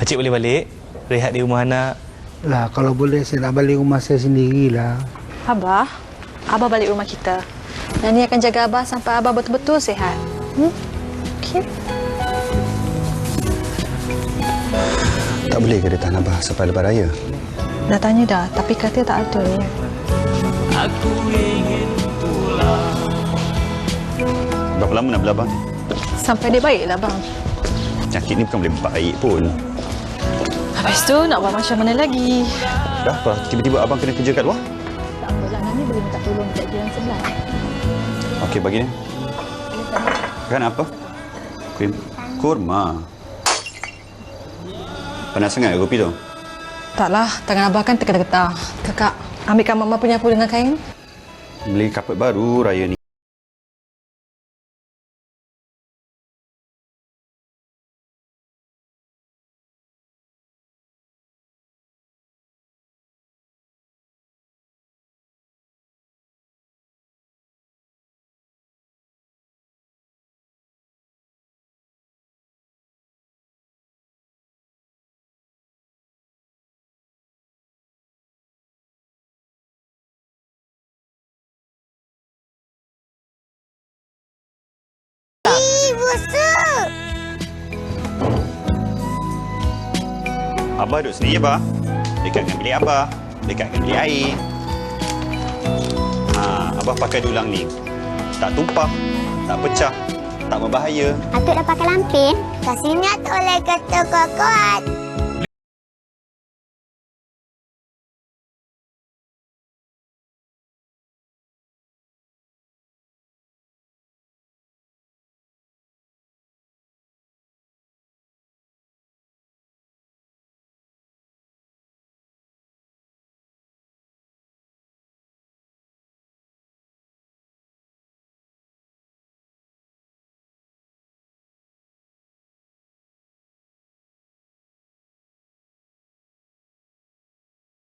Pakcik boleh balik? Rehat di rumah anak. Lah, kalau boleh saya nak balik rumah saya sendirilah. Abah, Abah balik rumah kita. Nani akan jaga Abah sampai Abah betul-betul sihat. Okey? Tak boleh ke dia tahan Abah sampai lepas raya? Dah tanya dah, tapi kata tak ada. Aku ingin pulang. Berapa lama nak bela abang ni? Sampai dia baiklah, bang. Penyakit ni bukan boleh baik pun. Habis tu nak buat macam mana lagi? Dah apa? Tiba-tiba abang kena kerja kat luar? Tak apalah, Nani boleh minta tolong dekat jiran sebelah. Okey, bagi ni. Kan apa? Kurma. Panas sangat ke kopi tu? Taklah, tangan Abah kan tergetar-getar. Kakak, ambilkan Mama penyapu dengan kain. Beli kapet baru raya ni. Abah duduk sini je, Abah. Dekat dengan bilik Abah. Dekat dengan bilik air. Abah pakai dulang ni. Tak tumpah, tak pecah, tak berbahaya. Atuk dah pakai lampin. Kat sini Atuk boleh kata kuat-kuat.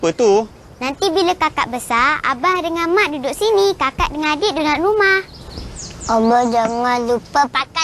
Apa tu? Nanti bila kakak besar, Abah dengan Mak duduk sini. Kakak dengan adik duduk dalam rumah. Abah jangan lupa pakai